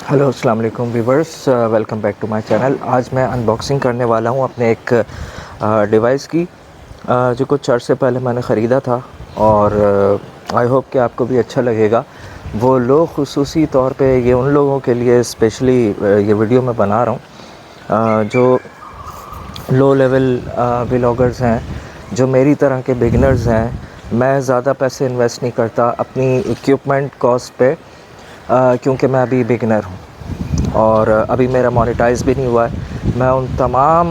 Hello अस्सलाम वालेकुम viewers, welcome back to my channel. आज मैं अनबॉक्सिंग करने वाला हूं अपने एक डिवाइस की जो कुछ अर्से पहले मैंने ख़रीदा था और आई होप कि आपको भी अच्छा लगेगा। वो लोग ख़ुसूसी तौर पे ये उन लोगों के लिए स्पेशली ये वीडियो मैं बना रहा हूं जो लो लेवल व्लॉगर्स हैं, जो मेरी तरह के बिगिनर्स हैं। मैं ज़्यादा पैसे इन्वेस्ट नहीं करता अपनी इक्विपमेंट कॉस्ट पे, क्योंकि मैं अभी बिगिनर हूँ और अभी मेरा मोनेटाइज़ भी नहीं हुआ है। मैं उन तमाम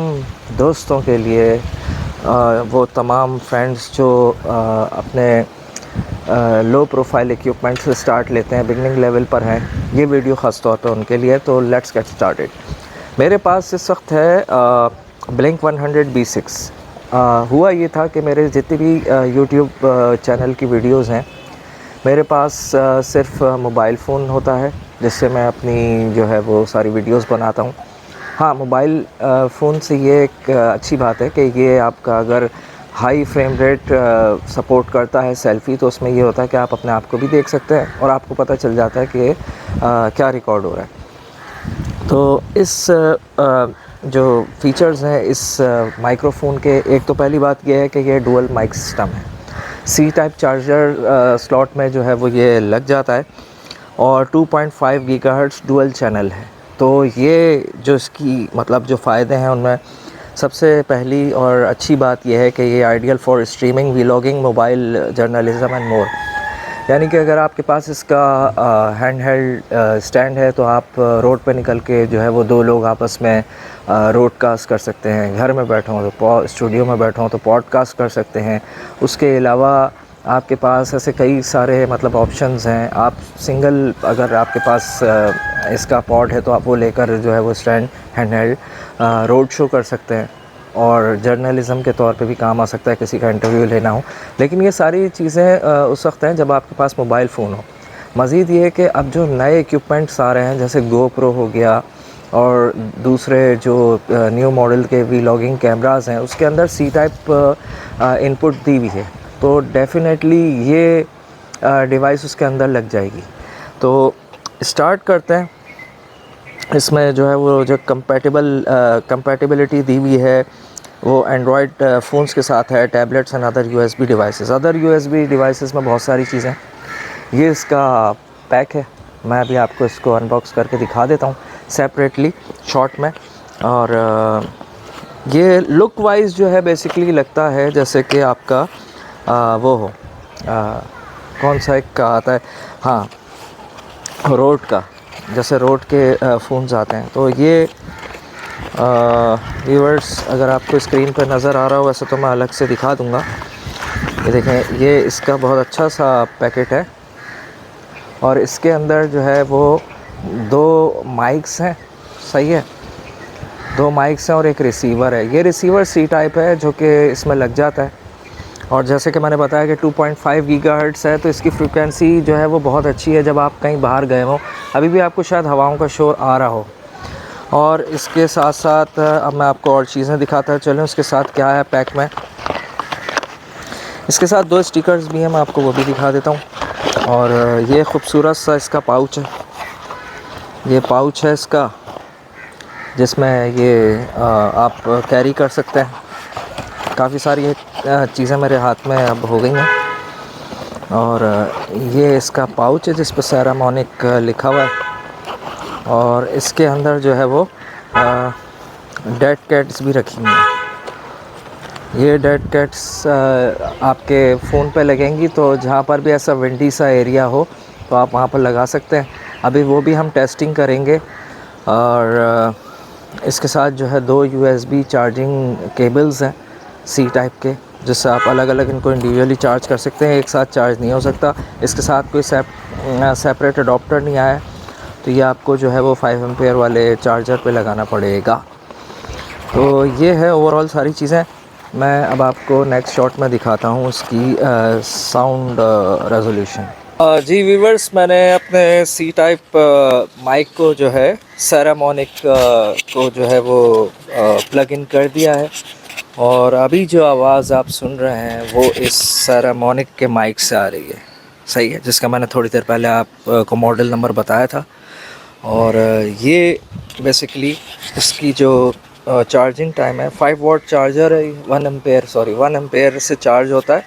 दोस्तों के लिए, वो तमाम फ्रेंड्स जो अपने लो प्रोफाइल इक्विपमेंट से स्टार्ट लेते हैं, बिगनिंग लेवल पर हैं, ये वीडियो ख़ास तौर पे उनके लिए। तो लेट्स गेट स्टार्टेड। मेरे पास इस वक्त है ब्लिंक 100B6। हुआ ये था कि मेरे जितनी भी यूट्यूब चैनल की वीडियोज़ हैं, मेरे पास सिर्फ मोबाइल फ़ोन होता है जिससे मैं अपनी जो है वो सारी वीडियोस बनाता हूँ। हाँ, मोबाइल फ़ोन से ये एक अच्छी बात है कि ये आपका अगर हाई फ्रेम रेट सपोर्ट करता है सेल्फ़ी, तो उसमें ये होता है कि आप अपने आप को भी देख सकते हैं और आपको पता चल जाता है कि क्या रिकॉर्ड हो रहा है। तो इस जो फ़ीचर्स हैं इस माइक्रोफ़ोन के, एक तो पहली बात ये है कि ये डुअल माइक सिस्टम है। सी टाइप चार्जर स्लॉट में जो है वो ये लग जाता है और 2.5 गीगाहर्ट्ज़ डुअल चैनल है। तो ये जो इसकी मतलब जो फ़ायदे हैं उनमें सबसे पहली और अच्छी बात यह है कि ये ideal for streaming, vlogging, mobile journalism and more. यानी कि अगर आपके पास इसका हैंड हेल्ड स्टैंड है तो आप रोड पे निकल के जो है वो दो लोग आपस में रोडकास्ट कर सकते हैं। घर में बैठा हूँ तो स्टूडियो में बैठा हूँ तो पॉडकास्ट कर सकते हैं। उसके अलावा आपके पास ऐसे कई सारे मतलब ऑप्शंस हैं। आप सिंगल, अगर आपके पास इसका पॉड है तो आप वो लेकर जो है वो stand hand held road show कर सकते हैं और जर्नलिज़म के तौर पे भी काम आ सकता है, किसी का इंटरव्यू लेना हो। लेकिन ये सारी चीज़ें उस वक्त हैं जब आपके पास मोबाइल फ़ोन हो। मज़ीद ये कि अब जो नए इक्विपमेंट्स आ रहे हैं जैसे GoPro हो गया और दूसरे जो न्यू मॉडल के व्लॉगिंग कैमरास हैं, उसके अंदर सी टाइप इनपुट दी हुई है। तो डेफ़िनेटली ये डिवाइस उसके अंदर लग जाएगी। तो स्टार्ट करते हैं। इसमें जो है वो जो कंपैटिबिलिटी दी हुई है वो एंड्रॉयड फ़ोन्स के साथ है, tablets and other USB devices. Other USB devices में बहुत सारी चीज़ें। ये इसका पैक है। मैं अभी आपको इसको अनबॉक्स करके दिखा देता हूँ सेपरेटली शॉर्ट में। और ये लुक वाइज जो है बेसिकली लगता है जैसे कि आपका वो हो, कौन सा एक का आता है, हाँ, रोड का, जैसे रोड के फ़ोन्स आते हैं। तो ये व्यूअर्स, अगर आपको स्क्रीन पर नज़र आ रहा हो, वैसे तो मैं अलग से दिखा दूँगा। ये देखें, ये इसका बहुत अच्छा सा पैकेट है और इसके अंदर जो है वो दो माइक्स हैं। सही है, दो माइक्स हैं और एक रिसीवर है। ये रिसीवर सी टाइप है जो कि इसमें लग जाता है और जैसे कि मैंने बताया कि 2.5 गीगाहर्ट्ज़ है, तो इसकी फ्रीक्वेंसी जो है वो बहुत अच्छी है। जब आप कहीं बाहर गए हो, अभी भी आपको शायद हवाओं का शोर आ रहा हो। और इसके साथ साथ अब मैं आपको और चीज़ें दिखाता चलूँ इसके साथ क्या है पैक में। इसके साथ दो स्टिकर्स भी हैं, मैं आपको वो भी दिखा देता हूँ। और ये ख़ूबसूरत सा इसका पाउच है। ये पाउच है इसका जिसमें ये आप कैरी कर सकते हैं। काफ़ी सारी चीज़ें मेरे हाथ में अब हो गई हैं। और ये इसका पाउच है जिस पर सेरामोनिक लिखा हुआ है और इसके अंदर जो है वो डेड कैट्स भी रखी हुई हैं। ये डेड कैट्स आपके फ़ोन पे लगेंगी, तो जहाँ पर भी ऐसा विंडी सा एरिया हो तो आप वहाँ पर लगा सकते हैं। अभी वो भी हम टेस्टिंग करेंगे। और इसके साथ जो है दो यूएसबी चार्जिंग केबल्स हैं सी टाइप के, जिससे आप अलग अलग इनको इंडिविजुअली चार्ज कर सकते हैं। एक साथ चार्ज नहीं हो सकता। इसके साथ कोई सेपरेट अडॉप्टर नहीं आया, तो ये आपको जो है वो 5 एम्पेयर वाले चार्जर पे लगाना पड़ेगा। तो ये है ओवरऑल सारी चीज़ें। मैं अब आपको नेक्स्ट शॉट में दिखाता हूँ उसकी साउंड रेजोल्यूशन। जी व्यूवर्स, मैंने अपने सी टाइप माइक को जो है सेरामोनिक को जो है वो प्लग इन कर दिया है और अभी जो आवाज़ आप सुन रहे हैं वो इस सेरामोनिक के माइक से आ रही है। सही है, जिसका मैंने थोड़ी देर पहले आपको मॉडल नंबर बताया था। और ये बेसिकली इसकी जो चार्जिंग टाइम है, 5 वॉट चार्जर है, 1 एम्पेयर से चार्ज होता है।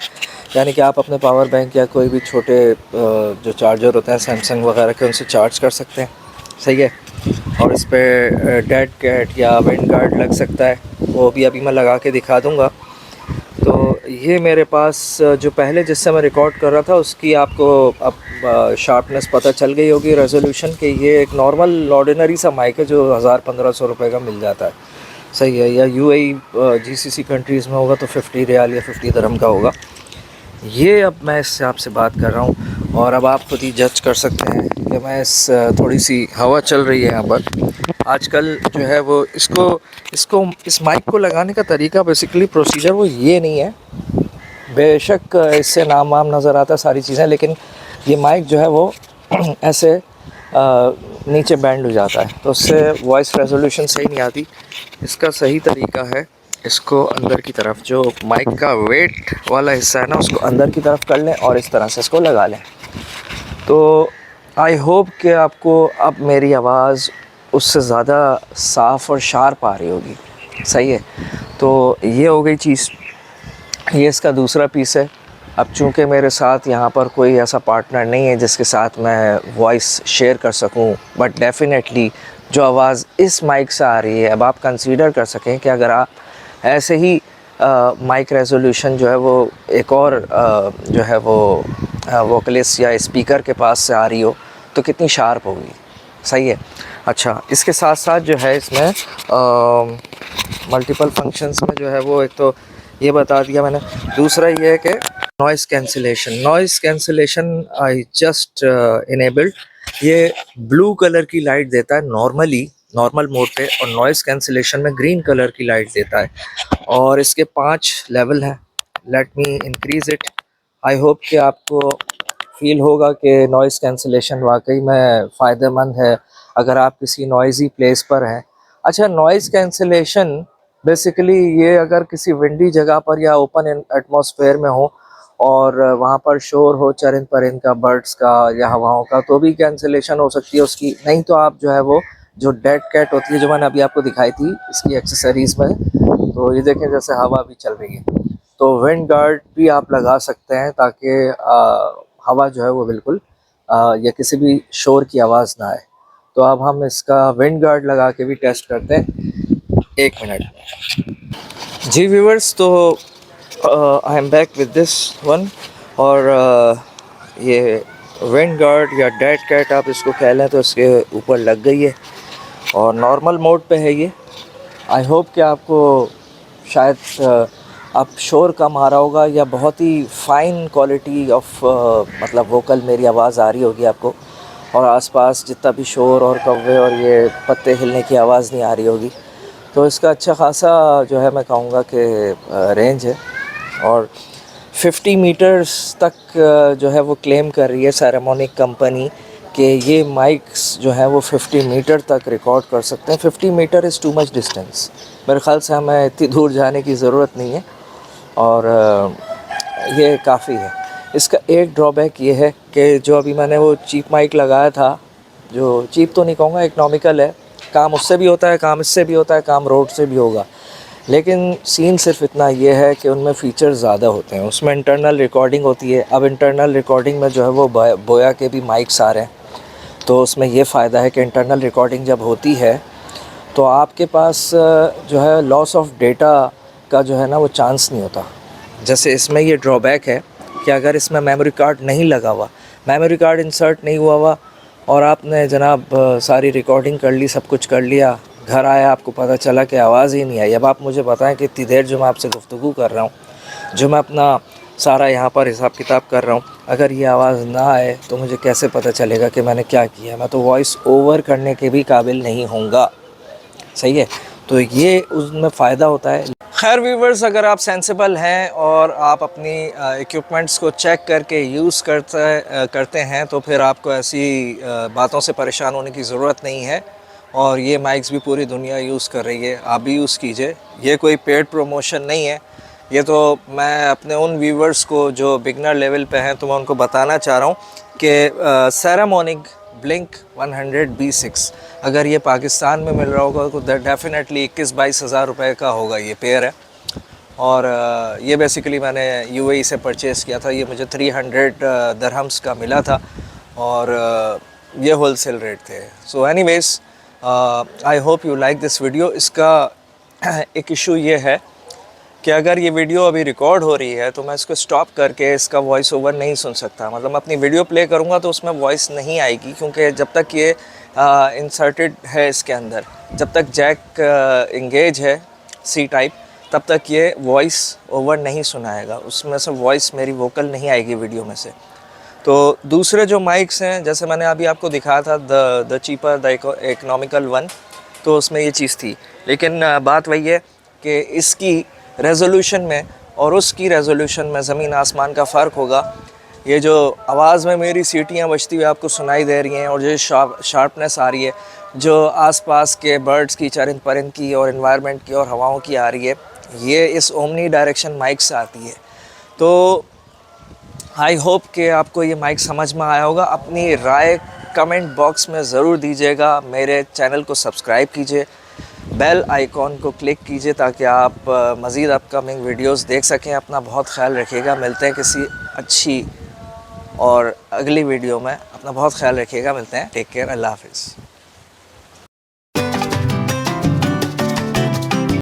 यानी कि आप अपने पावर बैंक या कोई भी छोटे जो चार्जर होते हैं सैमसंग वगैरह के, उनसे चार्ज कर सकते हैं। सही है। और इस पर डेड कैट या विंड गार्ड लग सकता है, वो भी अभी मैं लगा के दिखा दूँगा। तो ये मेरे पास जो पहले जिससे मैं रिकॉर्ड कर रहा था उसकी आपको अब शार्पनेस पता चल गई होगी, रेजोल्यूशन कि ये एक नॉर्मल ऑर्डिनरी सा माइक है जो 1000-1500 रुपये का मिल जाता है। सही है। या यूएई जीसीसी कंट्रीज़ में होगा तो 50 रियाल या 50 दिरहम का होगा। ये अब मैं इससे आपसे बात कर रहा हूँ और अब आप खुद ही जज कर सकते हैं कि मैं इस थोड़ी सी हवा चल रही है यहाँ पर आजकल जो है वो इसको इसको इस माइक को लगाने का तरीका, बेसिकली प्रोसीजर वो ये नहीं है। बेशक इससे नाम वाम नज़र आता है सारी चीज़ें, लेकिन ये माइक जो है वो ऐसे नीचे बैंड हो जाता है तो उससे वॉइस रेजोल्यूशन सही नहीं आती। इसका सही तरीका है, इसको अंदर की तरफ जो माइक का वेट वाला हिस्सा है ना उसको अंदर की तरफ कर लें और इस तरह से इसको लगा लें। तो आई होप कि आपको अब मेरी आवाज़ उससे ज़्यादा साफ़ और शार्प आ रही होगी। सही है। तो ये हो गई चीज़। ये इसका दूसरा पीस है। अब चूँकि मेरे साथ यहाँ पर कोई ऐसा पार्टनर नहीं है जिसके साथ मैं वॉइस शेयर कर सकूँ, बट डेफ़िनेटली जो आवाज़ इस माइक से आ रही है, अब आप कंसीडर कर सकें कि अगर आप ऐसे ही माइक रेजोल्यूशन जो है वो एक और जो है वो वोकलिस्ट या स्पीकर के पास से आ रही हो तो कितनी शार्प होगी। सही है। अच्छा, इसके साथ साथ जो है इसमें मल्टीपल फंक्शंस में जो है वो एक तो ये बता दिया मैंने। दूसरा ये है कि noise cancellation I just enabled. ये ब्लू कलर की लाइट देता है नॉर्मल मोड पे, और नॉइज़ कैंसिलेशन में ग्रीन कलर की लाइट देता है। और इसके 5 लेवल हैं। Let me increase it. I hope कि आपको फील होगा कि नॉइज़ कैंसिलेशन वाकई में फ़ायदेमंद है अगर आप किसी नॉइज़ी प्लेस पर हैं। अच्छा, नॉइज़ कैंसिलेशन बेसिकली ये अगर किसी विंडी जगह पर या ओपन एटमॉस्फेयर में हो और वहाँ पर शोर हो चरिंद परिंद का, बर्ड्स का या हवाओं का, तो भी कैंसिलेशन हो सकती है उसकी। नहीं तो आप जो है वो जो डेड कैट होती है जो मैंने अभी आपको दिखाई थी इसकी एक्सेसरीज़ में, तो ये देखें जैसे हवा भी चल रही है, तो विंड गार्ड भी आप लगा सकते हैं ताकि हवा जो है वो बिल्कुल या किसी भी शोर की आवाज़ ना आए। तो अब हम इसका विंड गार्ड लगा के भी टेस्ट करते हैं। 1 मिनट। जी व्यूअर्स, तो I am back with this one. और ये विंड गार्ड या डेड कैट आप इसको कह लें तो इसके ऊपर लग गई है और नॉर्मल मोड पे है ये। आई होप कि आपको शायद अब शोर कम आ रहा होगा या बहुत ही फ़ाइन क्वालिटी ऑफ मतलब वोकल मेरी आवाज़ आ रही होगी आपको, और आसपास जितना भी शोर और कौवे और ये पत्ते हिलने की आवाज़ नहीं आ रही होगी। तो इसका अच्छा खासा जो है मैं कहूँगा कि रेंज है। और 50 मीटर्स तक जो है वो क्लेम कर रही है सेरेमोनिक कंपनी कि ये माइक्स जो है वो 50 मीटर तक रिकॉर्ड कर सकते हैं। 50 meter is too much distance. मेरे ख़्याल से हमें इतनी दूर जाने की ज़रूरत नहीं है और ये काफ़ी है। इसका एक ड्रॉबैक ये है कि जो अभी मैंने वो चीप माइक लगाया था, जो चीप तो नहीं कहूँगा, इकनॉमिकल है, काम उससे भी होता है, काम इससे भी होता है, काम रोड से भी होगा, लेकिन सीन सिर्फ इतना ये है कि उनमें फ़ीचर्स ज़्यादा होते हैं। उसमें इंटरनल रिकॉर्डिंग होती है। अब इंटरनल रिकॉर्डिंग में जो है वो बोया के भी माइक्स आ रहे हैं, तो उसमें ये फ़ायदा है कि इंटरनल रिकॉर्डिंग जब होती है तो आपके पास जो है लॉस ऑफ डेटा का जो है ना वो चांस नहीं होता। जैसे इसमें ये ड्रॉबैक है कि अगर इसमें मेमोरी कार्ड नहीं लगा हुआ, मेमोरी कार्ड इंसर्ट नहीं हुआ और आपने जनाब सारी रिकॉर्डिंग कर ली, सब कुछ कर लिया, घर आया आपको पता चला कि आवाज़ ही नहीं आई। अब आप मुझे बताएं कि इतनी देर जो मैं आपसे गुफ्तगू कर रहा हूँ, जो मैं अपना सारा यहाँ पर हिसाब किताब कर रहा हूँ, अगर ये आवाज़ ना आए तो मुझे कैसे पता चलेगा कि मैंने क्या किया। मैं तो वॉइस ओवर करने के भी काबिल नहीं होऊंगा। सही है। तो ये उसमें फ़ायदा होता है। खैर व्यूवर्स, अगर आप सेंसिबल हैं और आप अपनी इक्विपमेंट्स को चेक करके यूज़ करते हैं तो फिर आपको ऐसी बातों से परेशान होने की ज़रूरत नहीं है। और ये माइक्स भी पूरी दुनिया यूज़ कर रही है, आप भी यूज़ कीजिए। ये कोई पेड प्रमोशन नहीं है, ये तो मैं अपने उन व्यूवर्स को जो बिगनर लेवल पे हैं तो मैं उनको बताना चाह रहा हूँ कि सेरेमोनिक ब्लिंक 100B6। अगर ये पाकिस्तान में मिल रहा होगा तो डेफिनेटली 21-22 हज़ार रुपये का होगा ये पेयर है। और ये बेसिकली मैंने यूएई से परचेज़ किया था, ये मुझे 300 दरहम्स का मिला था और ये होलसेल रेट थे। So anyways I hope you like this video. इसका एक इशू ये है कि अगर ये वीडियो अभी रिकॉर्ड हो रही है तो मैं इसको स्टॉप करके इसका वॉइस ओवर नहीं सुन सकता। मतलब मैं अपनी वीडियो प्ले करूँगा तो उसमें वॉइस नहीं आएगी, क्योंकि जब तक ये इंसर्टेड है इसके अंदर, जब तक जैक इंगेज है सी टाइप, तब तक ये वॉइस ओवर नहीं सुनाएगा, उसमें से वॉइस मेरी वोकल नहीं आएगी वीडियो में से। तो दूसरे जो माइक्स हैं, जैसे मैंने अभी आपको दिखाया था the cheaper the economical one, तो उसमें ये चीज़ थी। लेकिन बात वही है कि इसकी रेजोल्यूशन में और उसकी रेजोल्यूशन में ज़मीन आसमान का फ़र्क होगा। ये जो आवाज़ में मेरी सीटियाँ बजती हुई आपको सुनाई दे रही हैं और जो शार्पनेस आ रही है, जो आसपास के बर्ड्स की, चरिंद परिंद की और एनवायरनमेंट की और हवाओं की आ रही है, ये इस ओमनी डायरेक्शन माइक से आती है। तो आई होप कि आपको ये माइक समझ में आया होगा। अपनी राय कमेंट बॉक्स में ज़रूर दीजिएगा। मेरे चैनल को सब्सक्राइब कीजिए, बेल आइकॉन को क्लिक कीजिए ताकि आप मज़ीद अपकमिंग वीडियोस देख सकें। अपना बहुत ख्याल रखिएगा। मिलते हैं किसी अच्छी और अगली वीडियो में। अपना बहुत ख्याल रखिएगा। मिलते हैं। Take care. अल्लाह हाफ़िज़।